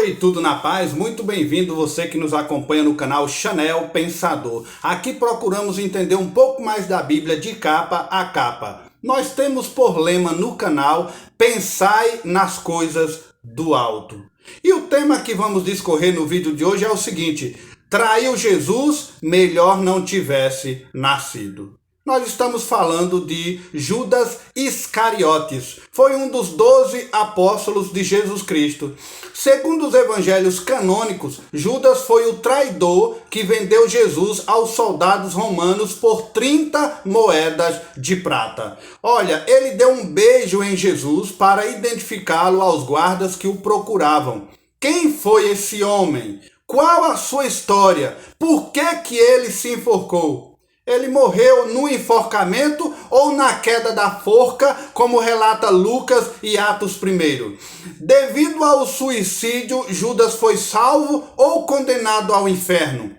Oi, tudo na paz? Muito bem-vindo você que nos acompanha no canal Chanel Pensador. Aqui procuramos entender um pouco mais da Bíblia de capa a capa. Nós temos por lema no canal: pensai nas coisas do alto. E o tema que vamos discorrer no vídeo de hoje é o seguinte: traiu Jesus, melhor não tivesse nascido. Nós estamos falando de Judas Iscariotes. Foi um dos 12 apóstolos de Jesus Cristo. Segundo os evangelhos canônicos, Judas foi o traidor que vendeu Jesus aos soldados romanos por 30 moedas de prata. Olha, ele deu um beijo em Jesus para identificá-lo aos guardas que o procuravam. Quem foi esse homem? Qual a sua história? Por que ele se enforcou? Ele morreu no enforcamento ou na queda da forca, como relata Lucas e Atos 1? Devido ao suicídio, Judas foi salvo ou condenado ao inferno?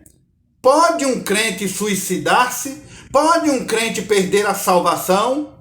Pode um crente suicidar-se? Pode um crente perder a salvação?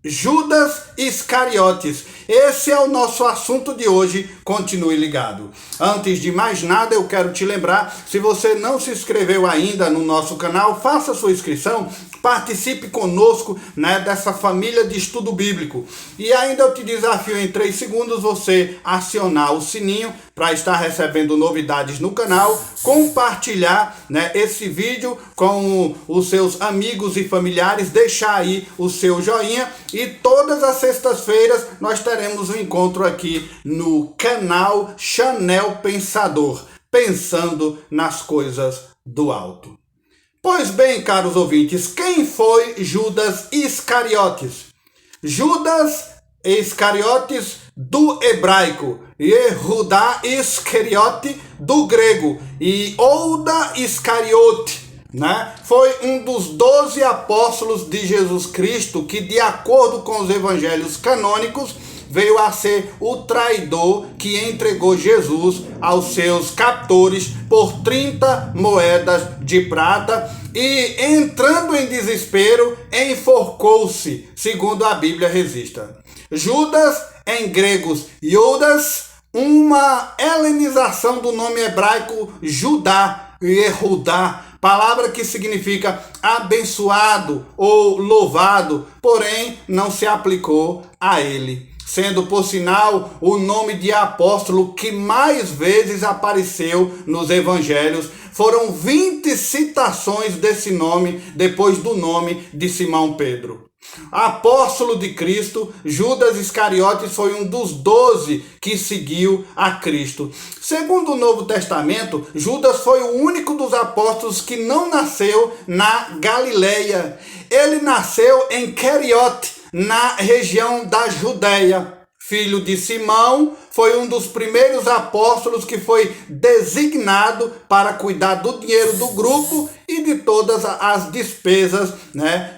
Judas Iscariotes. Esse é o nosso assunto de hoje. Continue ligado. Antes de mais nada, eu quero te lembrar, se você não se inscreveu ainda no nosso canal, faça sua inscrição, participe conosco, dessa família de estudo bíblico. E ainda eu te desafio em 3 segundos você acionar o sininho para estar recebendo novidades no canal, compartilhar esse vídeo com os seus amigos e familiares, deixar aí o seu joinha, e todas as sextas-feiras nós teremos um encontro aqui no canal Chanel Pensador, pensando nas coisas do alto. Pois bem, caros ouvintes, quem foi Judas Iscariotes? Judas Iscariotes do hebraico, Yehudá Iscariote do grego e Ouda Iscariote, foi um dos 12 apóstolos de Jesus Cristo que, de acordo com os evangelhos canônicos, veio a ser o traidor que entregou Jesus aos seus captores por 30 moedas de prata e, entrando em desespero, enforcou-se, segundo a Bíblia registra. Judas, em gregos, Judas, uma helenização do nome hebraico Judá, Yehudá, palavra que significa abençoado ou louvado, porém não se aplicou a ele, sendo, por sinal, o nome de apóstolo que mais vezes apareceu nos evangelhos. Foram 20 citações desse nome depois do nome de Simão Pedro. Apóstolo de Cristo, Judas Iscariotes foi um dos 12 que seguiu a Cristo. Segundo o Novo Testamento, Judas foi o único dos apóstolos que não nasceu na Galileia. Ele nasceu em Queriote, na região da Judéia. Filho de Simão, foi um dos primeiros apóstolos que foi designado para cuidar do dinheiro do grupo e de todas as despesas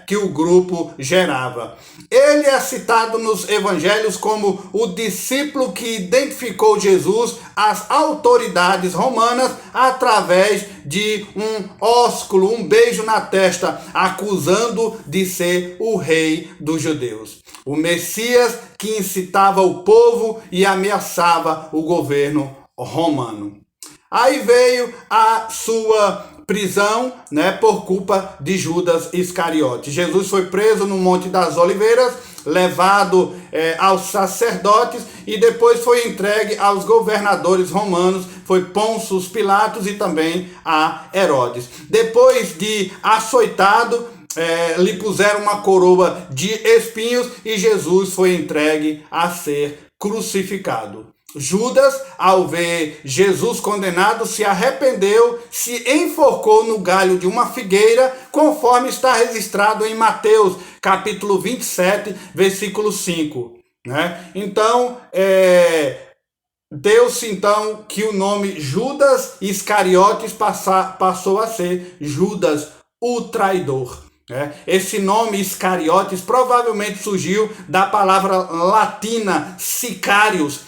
que o grupo gerava. Ele é citado nos evangelhos como o discípulo que identificou Jesus às autoridades romanas através de um ósculo, um beijo na testa, acusando de ser o rei dos judeus. O Messias que incitava o povo e ameaçava o governo romano. Aí veio a sua prisão, por culpa de Judas Iscariotes. Jesus foi preso no Monte das Oliveiras, levado aos sacerdotes e depois foi entregue aos governadores romanos, foi Pôncio Pilatos e também a Herodes. Depois de açoitado, lhe puseram uma coroa de espinhos e Jesus foi entregue a ser crucificado. Judas, ao ver Jesus condenado, se arrependeu, se enforcou no galho de uma figueira, conforme está registrado em Mateus, capítulo 27, versículo 5. Então, deu-se então que o nome Judas Iscariotes passou a ser Judas, o traidor. Esse nome Iscariotes provavelmente surgiu da palavra latina sicarius,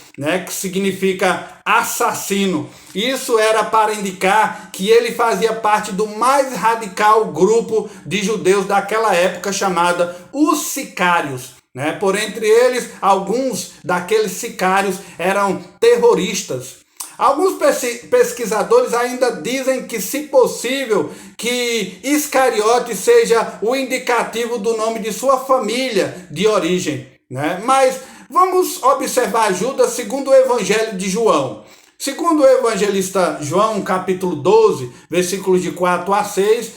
que significa assassino. Isso era para indicar que ele fazia parte do mais radical grupo de judeus daquela época, chamada os sicários. Por entre eles, alguns daqueles sicários eram terroristas. Alguns pesquisadores ainda dizem que, se possível, que Iscariote seja o indicativo do nome de sua família de origem, né? Mas vamos observar Judas segundo o Evangelho de João. Segundo o evangelista João, capítulo 12, versículos de 4 a 6,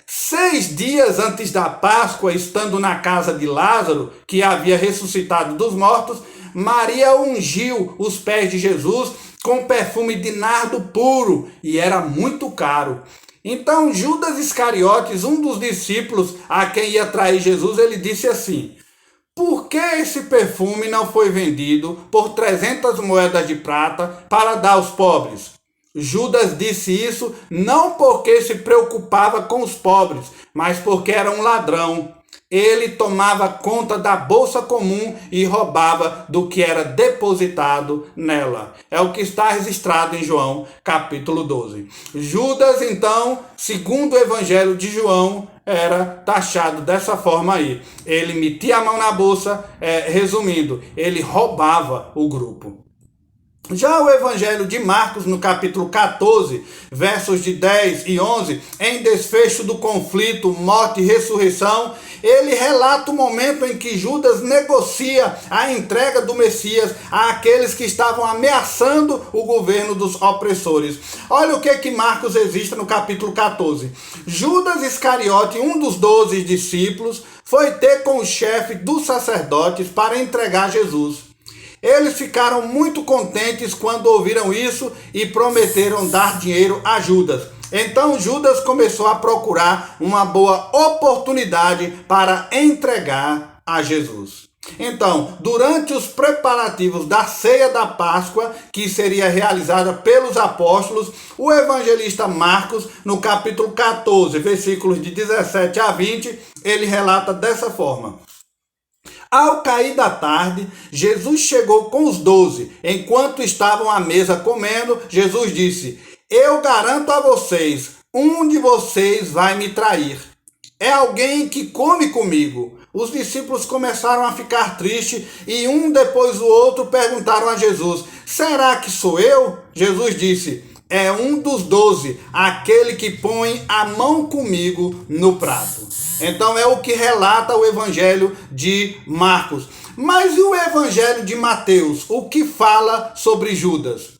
6 dias antes da Páscoa, estando na casa de Lázaro, que havia ressuscitado dos mortos, Maria ungiu os pés de Jesus com perfume de nardo puro, e era muito caro. Então Judas Iscariotes, um dos discípulos a quem ia trair Jesus, ele disse assim: por que esse perfume não foi vendido por 300 moedas de prata para dar aos pobres? Judas disse isso não porque se preocupava com os pobres, mas porque era um ladrão. Ele tomava conta da bolsa comum e roubava do que era depositado nela. É o que está registrado em João, capítulo 12. Judas, então, segundo o Evangelho de João, era taxado dessa forma aí. Ele metia a mão na bolsa, resumindo, ele roubava o grupo. Já o Evangelho de Marcos, no capítulo 14, versos de 10 e 11, em desfecho do conflito, morte e ressurreição, ele relata o momento em que Judas negocia a entrega do Messias àqueles que estavam ameaçando o governo dos opressores. Olha o que Marcos registra no capítulo 14. Judas Iscariote, um dos 12 discípulos, foi ter com o chefe dos sacerdotes para entregar Jesus. Eles ficaram muito contentes quando ouviram isso e prometeram dar dinheiro a Judas. Então Judas começou a procurar uma boa oportunidade para entregar a Jesus. Então, durante os preparativos da ceia da Páscoa, que seria realizada pelos apóstolos, o evangelista Marcos, no capítulo 14, versículos de 17 a 20, ele relata dessa forma: ao cair da tarde, Jesus chegou com os 12. Enquanto estavam à mesa comendo, Jesus disse: eu garanto a vocês, um de vocês vai me trair. É alguém que come comigo. Os discípulos começaram a ficar tristes e um depois do outro perguntaram a Jesus: será que sou eu? Jesus disse: é um dos 12, aquele que põe a mão comigo no prato. Então é o que relata o Evangelho de Marcos. Mas e o Evangelho de Mateus? O que fala sobre Judas?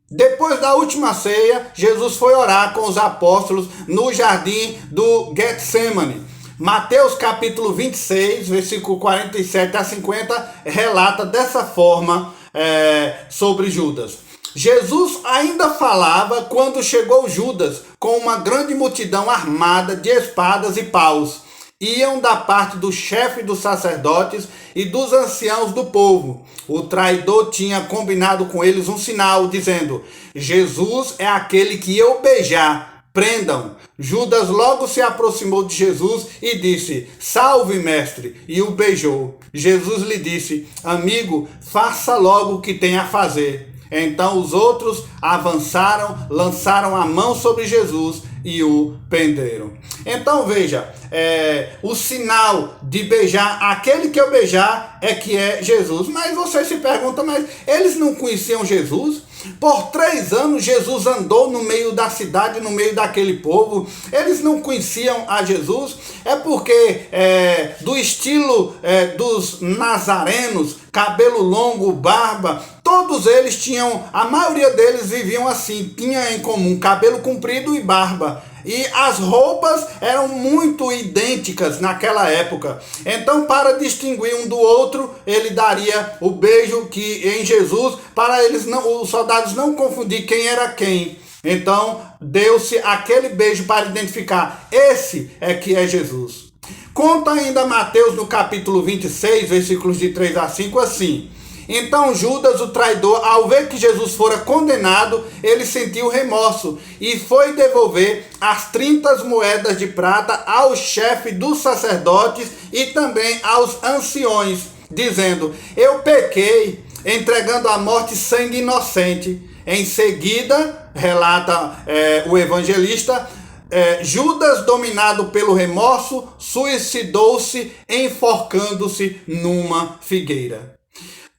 Depois da última ceia, Jesus foi orar com os apóstolos no jardim do Getsemane. Mateus capítulo 26, versículo 47 a 50, relata dessa forma sobre Judas. Jesus ainda falava quando chegou Judas com uma grande multidão armada de espadas e paus. Iam da parte do chefe dos sacerdotes e dos anciãos do povo. O traidor tinha combinado com eles um sinal, dizendo: Jesus é aquele que eu beijar, prendam. Judas logo se aproximou de Jesus e disse: salve, mestre, e o beijou. Jesus lhe disse: amigo, faça logo o que tem a fazer. Então os outros avançaram, lançaram a mão sobre Jesus e o prenderam. Então veja, o sinal de beijar, aquele que eu beijar é que é Jesus. Mas você se pergunta, mas eles não conheciam Jesus? Por 3 anos Jesus andou no meio da cidade, no meio daquele povo. Eles não conheciam a Jesus? É porque do estilo dos nazarenos, cabelo longo, barba, todos eles tinham, a maioria deles viviam assim, tinha em comum cabelo comprido e barba. E as roupas eram muito idênticas naquela época. Então, para distinguir um do outro, ele daria o beijo que em Jesus, para eles não, os soldados não confundir quem era quem. Então, deu-se aquele beijo para identificar: esse é que é Jesus. Conta ainda Mateus no capítulo 26, versículos de 3 a 5, assim: então Judas, o traidor, ao ver que Jesus fora condenado, ele sentiu remorso e foi devolver as 30 moedas de prata ao chefe dos sacerdotes e também aos anciões, dizendo: eu pequei, entregando à morte sangue inocente. Em seguida, relata o evangelista, Judas, dominado pelo remorso, suicidou-se enforcando-se numa figueira.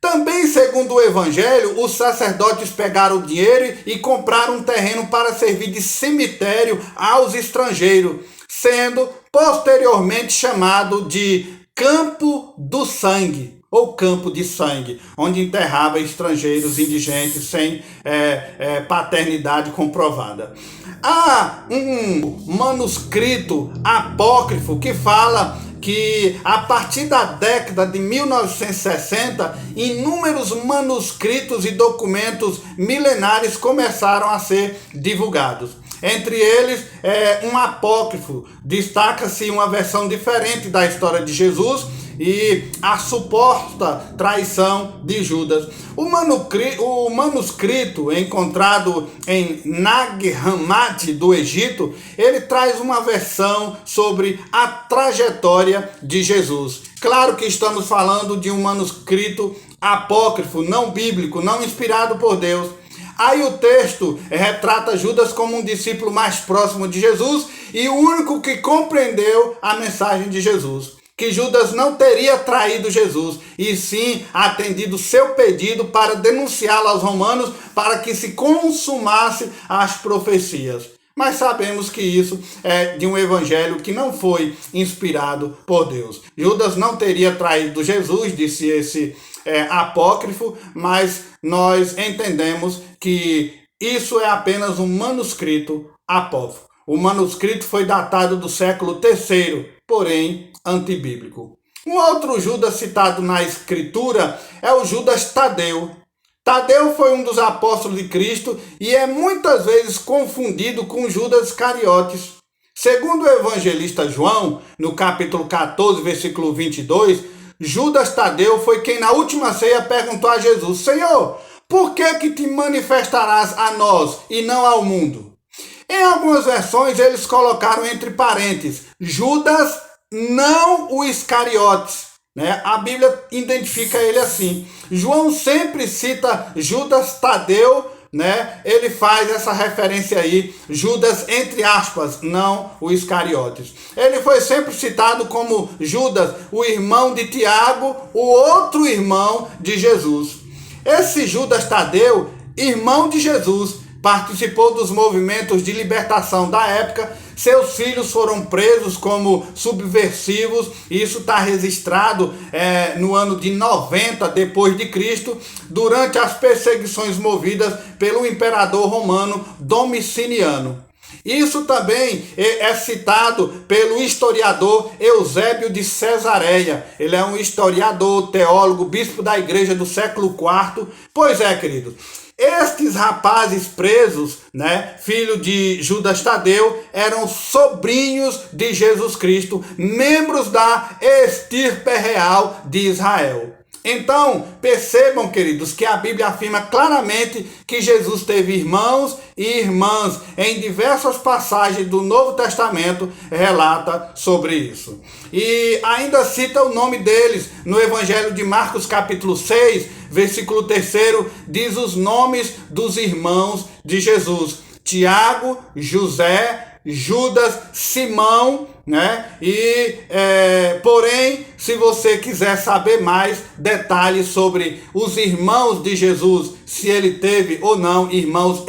Também, segundo o Evangelho, os sacerdotes pegaram o dinheiro e compraram um terreno para servir de cemitério aos estrangeiros, sendo posteriormente chamado de Campo do Sangue, ou Campo de Sangue, onde enterrava estrangeiros indigentes sem paternidade comprovada. Há um manuscrito apócrifo que fala que a partir da década de 1960, inúmeros manuscritos e documentos milenares começaram a ser divulgados. Entre eles, um apócrifo, destaca-se uma versão diferente da história de Jesus e a suposta traição de Judas. O manuscrito encontrado em Nag Hammadi do Egito, ele traz uma versão sobre a trajetória de Jesus. Claro que estamos falando de um manuscrito apócrifo, não bíblico, não inspirado por Deus. Aí o texto retrata Judas como um discípulo mais próximo de Jesus e o único que compreendeu a mensagem de Jesus. Que Judas não teria traído Jesus, e sim atendido seu pedido para denunciá-lo aos romanos para que se consumasse as profecias. Mas sabemos que isso é de um evangelho que não foi inspirado por Deus. Judas não teria traído Jesus, disse esse apócrifo, mas nós entendemos que isso é apenas um manuscrito apócrifo. O manuscrito foi datado do século III, porém antibíblico. Um outro Judas citado na Escritura é o Judas Tadeu. Tadeu foi um dos apóstolos de Cristo e é muitas vezes confundido com Judas Iscariotes. Segundo o evangelista João, no capítulo 14, versículo 22, Judas Tadeu foi quem na última ceia perguntou a Jesus: Senhor, por que te manifestarás a nós e não ao mundo? Em algumas versões eles colocaram entre parênteses, Judas não o Iscariotes, né? A Bíblia identifica ele assim. João sempre cita Judas Tadeu, né? Ele faz essa referência aí, Judas entre aspas, não o Iscariotes. Ele foi sempre citado como Judas, o irmão de Tiago, o outro irmão de Jesus. Esse Judas Tadeu, irmão de Jesus, participou dos movimentos de libertação da época. Seus filhos foram presos como subversivos, e isso está registrado no ano de 90 depois de Cristo, durante as perseguições movidas pelo imperador romano Domiciano. Isso também é citado pelo historiador Eusébio de Cesareia. Ele é um historiador, teólogo, bispo da igreja do século IV. Pois é, queridos, estes rapazes presos, né, filho de Judas Tadeu, eram sobrinhos de Jesus Cristo, membros da estirpe real de Israel. Então, percebam, queridos, que a Bíblia afirma claramente que Jesus teve irmãos e irmãs. Em diversas passagens do Novo Testamento relata sobre isso. E ainda cita o nome deles no Evangelho de Marcos capítulo 6, versículo 3, diz os nomes dos irmãos de Jesus: Tiago, José, Judas, Simão, né? Porém, se você quiser saber mais detalhes sobre os irmãos de Jesus, se ele teve ou não irmãos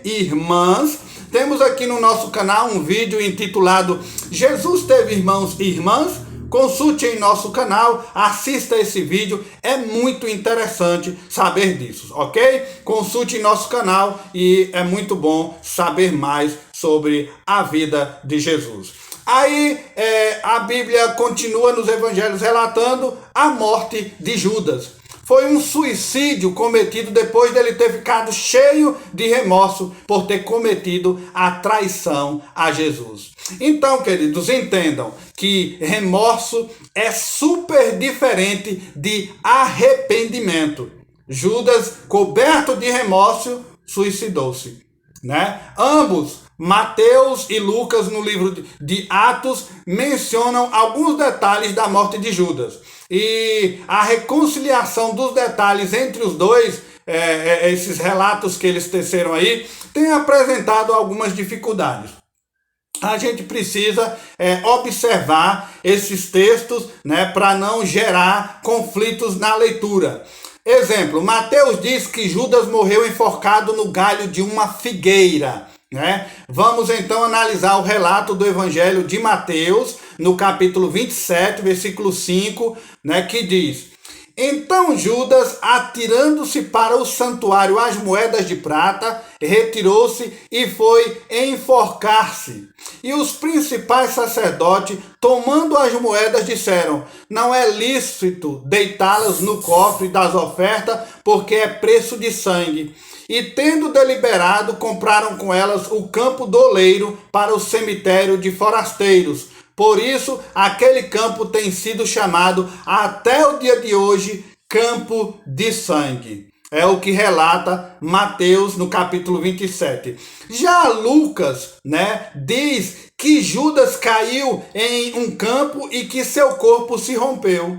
e irmãs, temos aqui no nosso canal um vídeo intitulado Jesus teve irmãos e irmãs? Consulte em nosso canal, assista esse vídeo, é muito interessante saber disso, ok? Consulte em nosso canal e é muito bom saber mais sobre a vida de Jesus. Aí a Bíblia continua nos evangelhos relatando a morte de Judas. Foi um suicídio cometido depois dele ter ficado cheio de remorso por ter cometido a traição a Jesus. Então, queridos, entendam que remorso é super diferente de arrependimento. Judas, coberto de remorso, suicidou-se, né? Ambos, Mateus e Lucas, no livro de Atos, mencionam alguns detalhes da morte de Judas. E a reconciliação dos detalhes entre os dois, esses relatos que eles teceram aí, tem apresentado algumas dificuldades. A gente precisa observar esses textos, né, para não gerar conflitos na leitura. Exemplo, Mateus diz que Judas morreu enforcado no galho de uma figueira, né? Vamos então analisar o relato do Evangelho de Mateus, no capítulo 27, versículo 5, né, que diz: Então Judas, atirando-se para o santuário as moedas de prata, retirou-se e foi enforcar-se. E os principais sacerdotes, tomando as moedas, disseram: Não é lícito deitá-las no cofre das ofertas, porque é preço de sangue. E tendo deliberado, compraram com elas o campo do oleiro para o cemitério de forasteiros. Por isso, aquele campo tem sido chamado até o dia de hoje Campo de Sangue. É o que relata Mateus no capítulo 27. Já Lucas, né, diz que Judas caiu em um campo e que seu corpo se rompeu.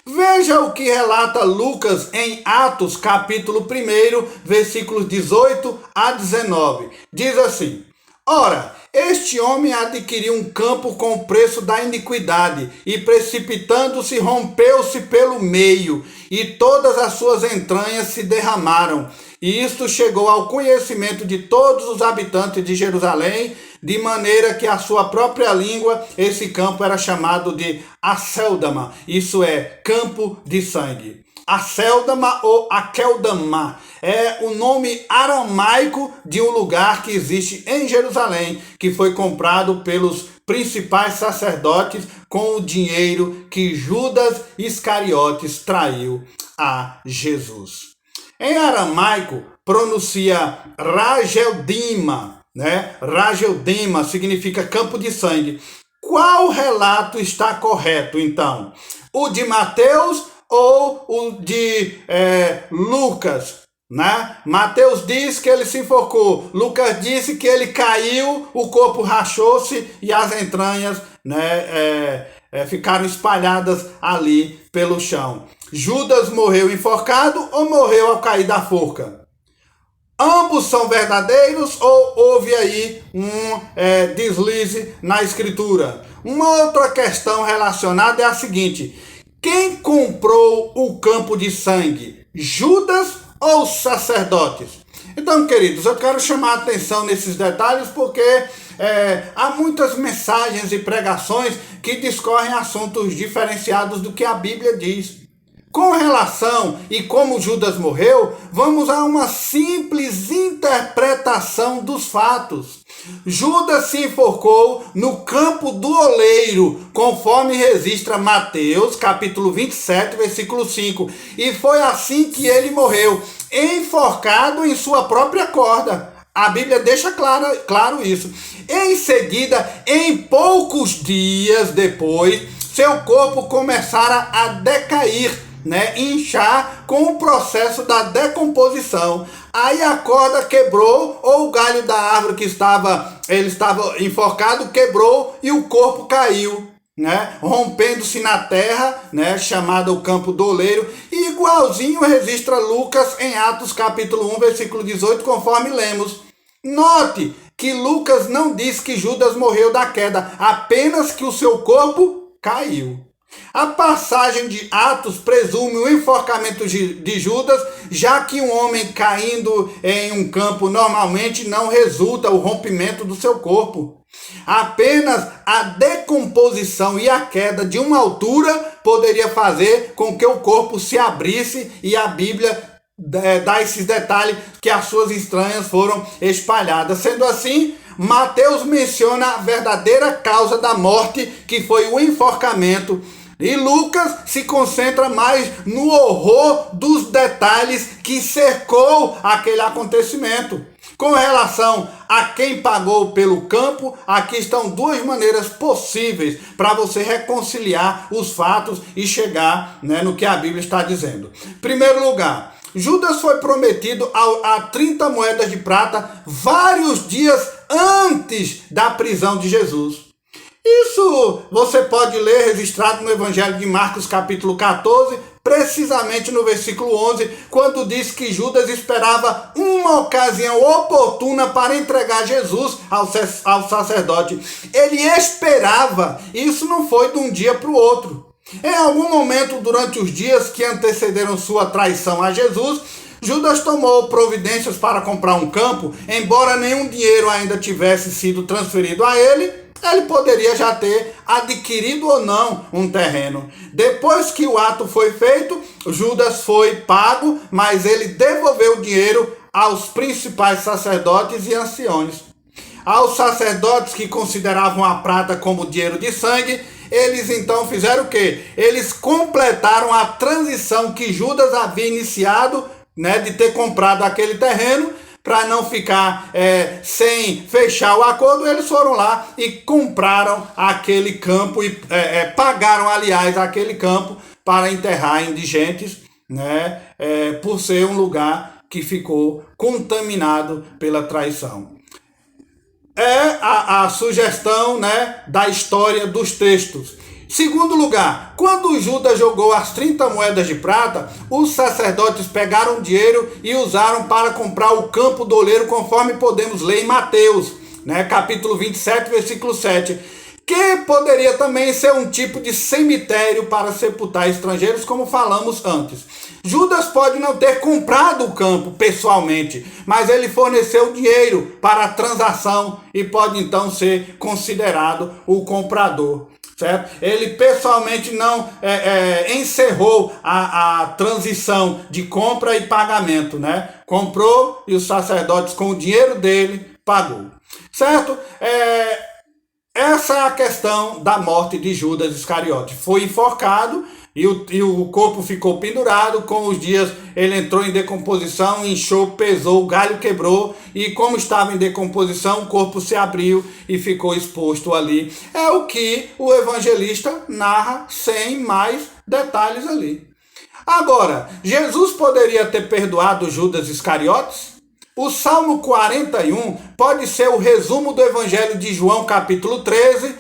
Veja o que relata Lucas em Atos, capítulo 1, versículos 18 a 19. Diz assim: Ora, este homem adquiriu um campo com o preço da iniquidade, e precipitando-se, rompeu-se pelo meio, e todas as suas entranhas se derramaram. E isto chegou ao conhecimento de todos os habitantes de Jerusalém, de maneira que a sua própria língua, esse campo era chamado de Acéldama, isso é, campo de sangue. Acéldama ou Akeldama é o nome aramaico de um lugar que existe em Jerusalém, que foi comprado pelos principais sacerdotes com o dinheiro que Judas Iscariotes traiu a Jesus. Em aramaico, pronuncia Rageldima, né? Rageldima significa campo de sangue. Qual relato está correto, então? O de Mateus ou o de Lucas? Né? Mateus diz que ele se enforcou. Lucas disse que ele caiu, o corpo rachou-se e as entranhas, né, ficaram espalhadas ali pelo chão. Judas morreu enforcado ou morreu ao cair da forca? Ambos são verdadeiros ou houve aí um deslize na escritura? Uma outra questão relacionada é a seguinte: quem comprou o campo de sangue? Judas ou os sacerdotes? Então, queridos, eu quero chamar a atenção nesses detalhes porque há muitas mensagens e pregações que discorrem assuntos diferenciados do que a Bíblia diz. Com relação e como Judas morreu, vamos a uma simples interpretação dos fatos. Judas se enforcou no campo do oleiro, conforme registra Mateus, capítulo 27, versículo 5. E foi assim que ele morreu, enforcado em sua própria corda. A Bíblia deixa claro isso. Em seguida, em poucos dias depois, seu corpo começara a decair, né, inchar com o processo da decomposição. Aí a corda quebrou, ou o galho da árvore que ele estava enforcado quebrou e o corpo caiu, né, rompendo-se na terra, né, chamada o campo do oleiro. E igualzinho registra Lucas em Atos capítulo 1, versículo 18, conforme lemos. Note que Lucas não diz que Judas morreu da queda, apenas que o seu corpo caiu. A passagem de Atos presume o enforcamento de Judas, já que um homem caindo em um campo normalmente não resulta o rompimento do seu corpo. Apenas a decomposição e a queda de uma altura poderia fazer com que o corpo se abrisse, e a Bíblia dá esses detalhes que as suas entranhas foram espalhadas. Sendo assim, Mateus menciona a verdadeira causa da morte, que foi o enforcamento. E Lucas se concentra mais no horror dos detalhes que cercou aquele acontecimento. Com relação a quem pagou pelo campo, aqui estão duas maneiras possíveis para você reconciliar os fatos e chegar, né, no que a Bíblia está dizendo. Em primeiro lugar, Judas foi prometido a 30 moedas de prata vários dias antes da prisão de Jesus. Isso você pode ler registrado no Evangelho de Marcos capítulo 14, precisamente no versículo 11, quando diz que Judas esperava uma ocasião oportuna para entregar Jesus ao sacerdote. Ele esperava, isso não foi de um dia para o outro. Em algum momento durante os dias que antecederam sua traição a Jesus, Judas tomou providências para comprar um campo, embora nenhum dinheiro ainda tivesse sido transferido a ele. Ele poderia já ter adquirido ou não um terreno. Depois que o ato foi feito, Judas foi pago, mas ele devolveu o dinheiro aos principais sacerdotes e anciões. Aos sacerdotes que consideravam a prata como dinheiro de sangue, eles então fizeram o quê? Eles completaram a transição que Judas havia iniciado, de ter comprado aquele terreno. Para não ficar sem fechar o acordo, eles foram lá e compraram aquele campo e pagaram, aliás, aquele campo para enterrar indigentes, por ser um lugar que ficou contaminado pela traição. É a sugestão, da história dos textos. Segundo lugar, quando Judas jogou as 30 moedas de prata, os sacerdotes pegaram o dinheiro e usaram para comprar o campo do oleiro, conforme podemos ler em Mateus, capítulo 27, versículo 7, que poderia também ser um tipo de cemitério para sepultar estrangeiros, como falamos antes. Judas pode não ter comprado o campo pessoalmente, mas ele forneceu dinheiro para a transação e pode então ser considerado o comprador. Certo? Ele pessoalmente não encerrou a transição de compra e pagamento, Comprou e os sacerdotes com o dinheiro dele pagou. Certo? Essa é a questão da morte de Judas Iscariote. Foi enforcado e o corpo ficou pendurado. Com os dias ele entrou em decomposição, inchou, pesou, o galho quebrou e como estava em decomposição, o corpo se abriu e ficou exposto ali. É o que o evangelista narra sem mais detalhes ali. Agora, Jesus poderia ter perdoado Judas Iscariotes? O Salmo 41 pode ser o resumo do Evangelho de João, capítulo 13,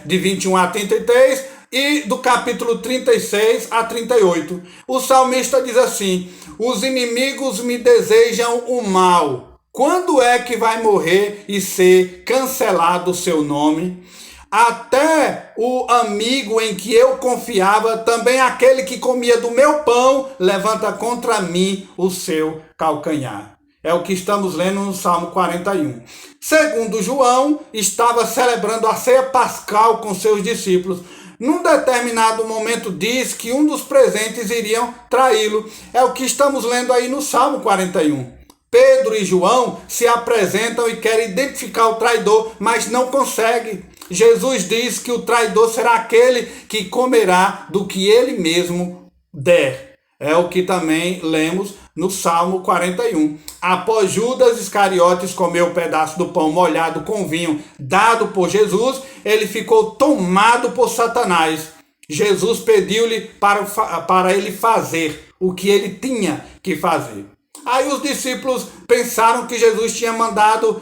de 21 a 33, e do capítulo 36 a 38. O salmista diz assim: os inimigos me desejam o mal. Quando é que vai morrer e ser cancelado o seu nome? Até o amigo em que eu confiava, também aquele que comia do meu pão, levanta contra mim o seu calcanhar. É o que estamos lendo no Salmo 41. Segundo João, estava celebrando a ceia pascal com seus discípulos. Num determinado momento diz que um dos presentes iriam traí-lo. É o que estamos lendo aí no Salmo 41. Pedro e João se apresentam e querem identificar o traidor, mas não conseguem. Jesus diz que o traidor será aquele que comerá do que ele mesmo der. É o que também lemos no Salmo 41. Após Judas Iscariotes comer o pedaço do pão molhado com vinho dado por Jesus, ele ficou tomado por Satanás. Jesus pediu-lhe para ele fazer o que ele tinha que fazer. Aí os discípulos pensaram que Jesus tinha mandado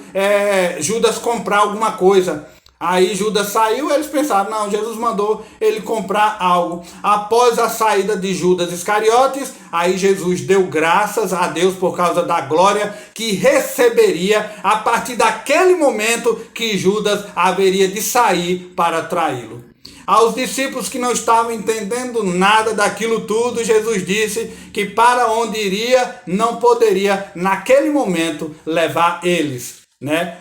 Judas comprar alguma coisa. Aí Judas saiu, eles pensaram, não, Jesus mandou ele comprar algo. Após a saída de Judas Iscariotes, aí Jesus deu graças a Deus por causa da glória que receberia a partir daquele momento que Judas haveria de sair para traí-lo. Aos discípulos que não estavam entendendo nada daquilo tudo, Jesus disse que para onde iria não poderia naquele momento levar eles.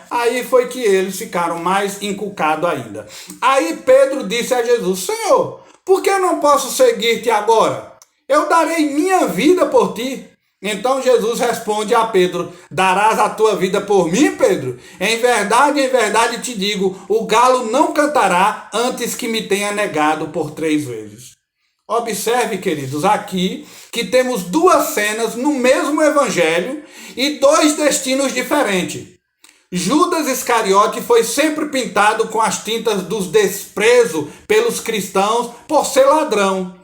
Aí foi que eles ficaram mais encucados ainda. Aí Pedro disse a Jesus: Senhor, por que eu não posso seguir-te agora? Eu darei minha vida por ti. Então Jesus responde a Pedro: darás a tua vida por mim, Pedro? Em verdade te digo, o galo não cantará antes que me tenha negado por 3 vezes. Observe, queridos, aqui que temos 2 cenas no mesmo evangelho e 2 destinos diferentes. Judas Iscariote foi sempre pintado com as tintas dos desprezo pelos cristãos por ser ladrão.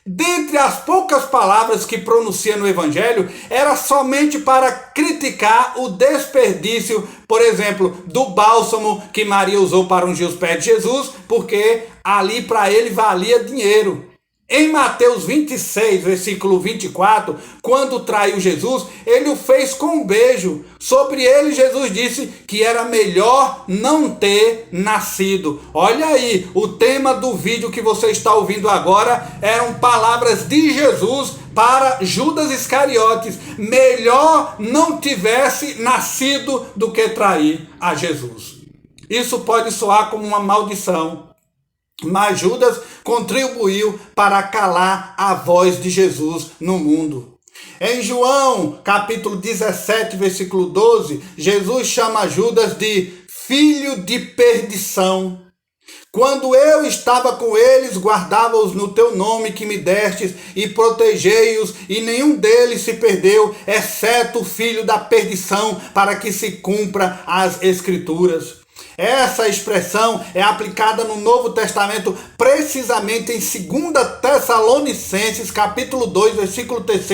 Dentre as poucas palavras que pronuncia no Evangelho, era somente para criticar o desperdício, por exemplo, do bálsamo que Maria usou para ungir os pés de Jesus, porque ali para ele valia dinheiro. Em Mateus 26, versículo 24, quando traiu Jesus, ele o fez com um beijo. Sobre ele, Jesus disse que era melhor não ter nascido. Olha aí, o tema do vídeo que você está ouvindo agora eram palavras de Jesus para Judas Iscariotes. Melhor não tivesse nascido do que trair a Jesus. Isso pode soar como uma maldição, mas Judas contribuiu para calar a voz de Jesus no mundo. Em João, capítulo 17, versículo 12, Jesus chama Judas de filho de perdição. Quando eu estava com eles, guardava-os no teu nome que me destes e protegei-os, e nenhum deles se perdeu, exceto o filho da perdição, para que se cumpra as Escrituras. Essa expressão é aplicada no Novo Testamento, precisamente em 2 Tessalonicenses, capítulo 2, versículo 3,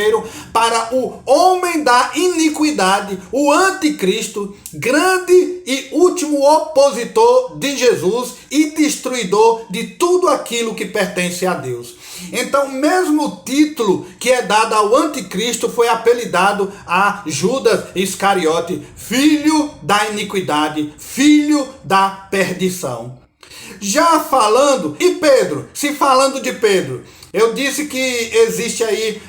para o homem da iniquidade, o anticristo, grande e último opositor de Jesus e destruidor de tudo aquilo que pertence a Deus. Então, o mesmo título que é dado ao anticristo foi apelidado a Judas Iscariote, filho da iniquidade, filho da perdição. Já falando, e Pedro, se falando de Pedro, eu disse que existe aí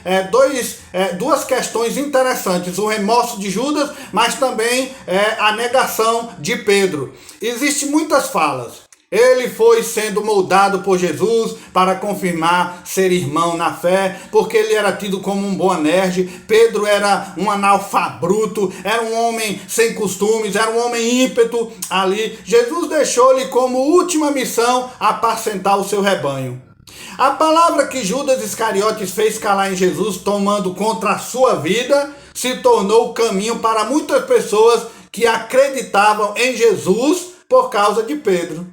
duas questões interessantes, o remorso de Judas, mas também a negação de Pedro. Existem muitas falas. Ele foi sendo moldado por Jesus para confirmar ser irmão na fé, porque ele era tido como um Boanerges. Pedro era um analfabruto, era um homem sem costumes, era um homem ímpeto ali. Jesus deixou-lhe como última missão apacentar o seu rebanho. A palavra que Judas Iscariotes fez calar em Jesus, tomando contra a sua vida, se tornou o caminho para muitas pessoas que acreditavam em Jesus por causa de Pedro.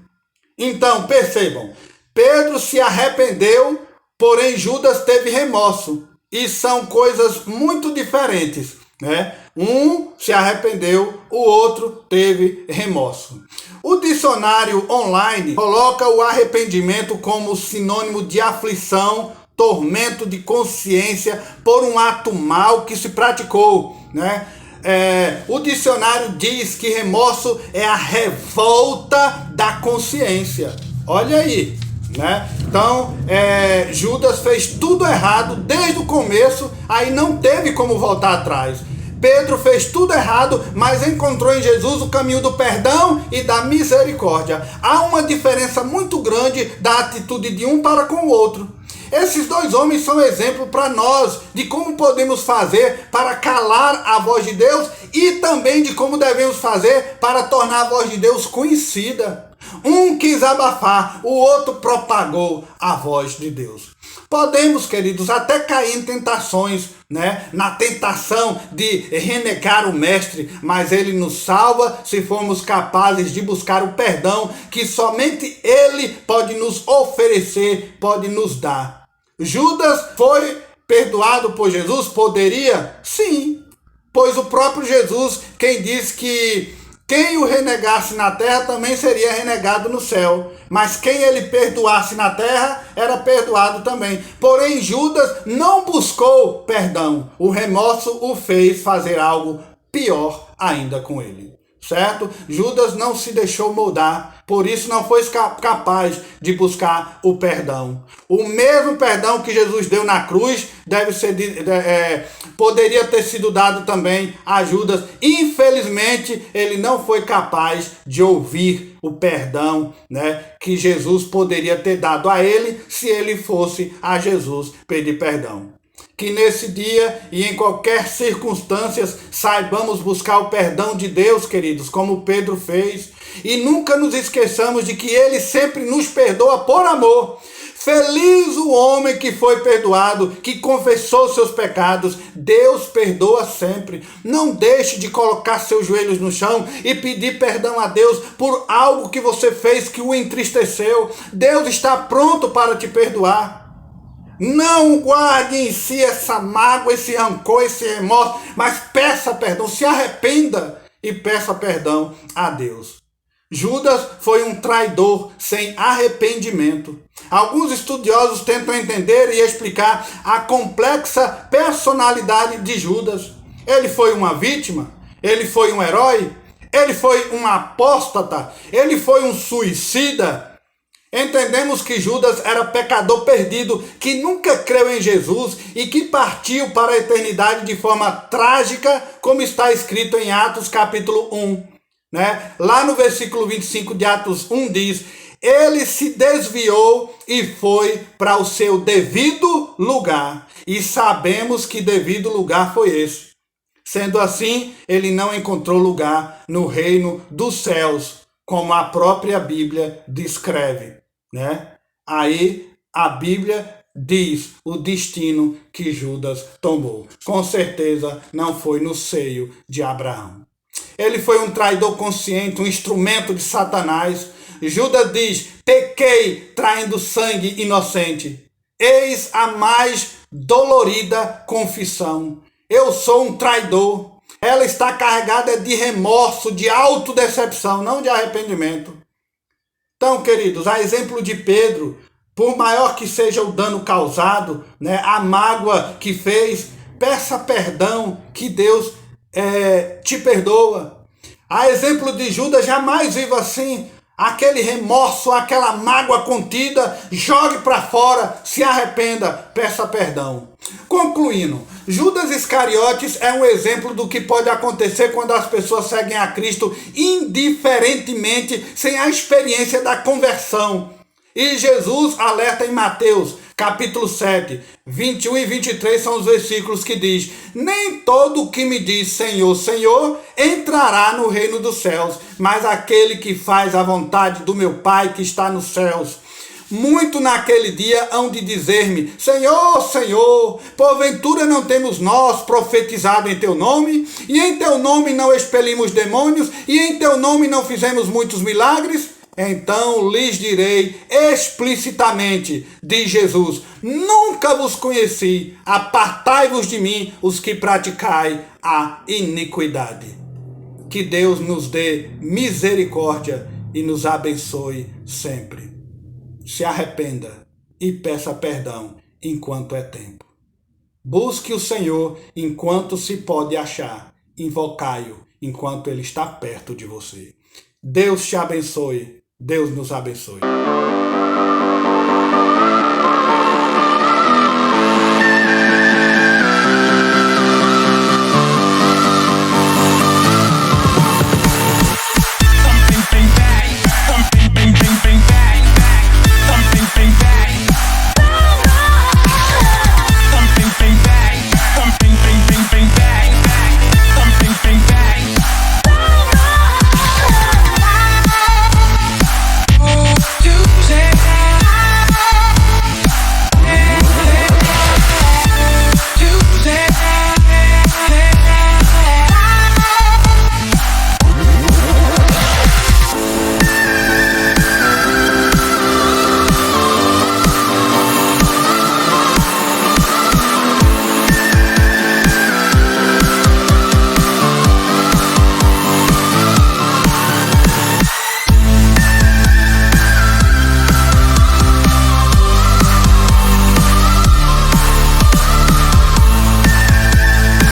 Então, percebam, Pedro se arrependeu, porém Judas teve remorso. E são coisas muito diferentes, né? Um se arrependeu, o outro teve remorso. O dicionário online coloca o arrependimento como sinônimo de aflição, tormento de consciência por um ato mau que se praticou, né? O dicionário diz que remorso é a revolta da consciência. Olha aí, né? Então, Judas fez tudo errado desde o começo, aí não teve como voltar atrás. Pedro fez tudo errado, mas encontrou em Jesus o caminho do perdão e da misericórdia. Há uma diferença muito grande da atitude de um para com o outro. Esses dois homens são exemplo para nós de como podemos fazer para calar a voz de Deus e também de como devemos fazer para tornar a voz de Deus conhecida. Um quis abafar, o outro propagou a voz de Deus. Podemos, queridos, até cair em tentações, né? Na tentação de renegar o Mestre, mas Ele nos salva se formos capazes de buscar o perdão que somente Ele pode nos oferecer, pode nos dar. Judas foi perdoado por Jesus? Poderia? Sim, pois o próprio Jesus, quem disse que quem o renegasse na terra também seria renegado no céu. Mas quem ele perdoasse na terra era perdoado também. Porém, Judas não buscou perdão. O remorso o fez fazer algo pior ainda com ele. Certo? Judas não se deixou moldar, por isso não foi capaz de buscar o perdão. O mesmo perdão que Jesus deu na cruz poderia ter sido dado também a Judas. Infelizmente, ele não foi capaz de ouvir o perdão, né, que Jesus poderia ter dado a ele se ele fosse a Jesus pedir perdão. Que nesse dia e em qualquer circunstância saibamos buscar o perdão de Deus, queridos, como Pedro fez. E nunca nos esqueçamos de que Ele sempre nos perdoa por amor. Feliz o homem que foi perdoado, que confessou seus pecados. Deus perdoa sempre. Não deixe de colocar seus joelhos no chão e pedir perdão a Deus por algo que você fez que o entristeceu. Deus está pronto para te perdoar. Não guarde em si essa mágoa, esse rancor, esse remorso, mas peça perdão, se arrependa e peça perdão a Deus. Judas foi um traidor sem arrependimento. Alguns estudiosos tentam entender e explicar a complexa personalidade de Judas. Ele foi uma vítima? Ele foi um herói? Ele foi um apóstata? Ele foi um suicida? Entendemos que Judas era pecador perdido, que nunca creu em Jesus e que partiu para a eternidade de forma trágica, como está escrito em Atos capítulo 1. Lá no versículo 25 de Atos 1 diz: ele se desviou e foi para o seu devido lugar. E sabemos que devido lugar foi esse. Sendo assim, ele não encontrou lugar no reino dos céus, como a própria Bíblia descreve. Aí a Bíblia diz o destino que Judas tomou. Com certeza não foi no seio de Abraão. Ele foi um traidor consciente, um instrumento de Satanás. Judas diz: pequei traindo sangue inocente. Eis a mais dolorida confissão. Eu sou um traidor. Ela está carregada de remorso, de autodecepção, não de arrependimento. Então, queridos, a exemplo de Pedro, por maior que seja o dano causado, a mágoa que fez, peça perdão, que Deus te perdoa. A exemplo de Judas, jamais viva assim. Aquele remorso, aquela mágoa contida, jogue para fora, se arrependa, peça perdão. Concluindo, Judas Iscariotes é um exemplo do que pode acontecer quando as pessoas seguem a Cristo indiferentemente, sem a experiência da conversão. E Jesus alerta em Mateus, capítulo 7, 21 e 23 são os versículos que diz: nem todo o que me diz Senhor, Senhor, entrará no reino dos céus, mas aquele que faz a vontade do meu Pai que está nos céus. Muito naquele dia hão de dizer-me: Senhor, Senhor, porventura não temos nós profetizado em teu nome? E em teu nome não expelimos demônios? E em teu nome não fizemos muitos milagres? Então lhes direi explicitamente, diz Jesus: nunca vos conheci, apartai-vos de mim, os que praticai a iniquidade. Que Deus nos dê misericórdia e nos abençoe sempre. Se arrependa e peça perdão enquanto é tempo. Busque o Senhor enquanto se pode achar. Invocai-o enquanto ele está perto de você. Deus te abençoe. Deus nos abençoe.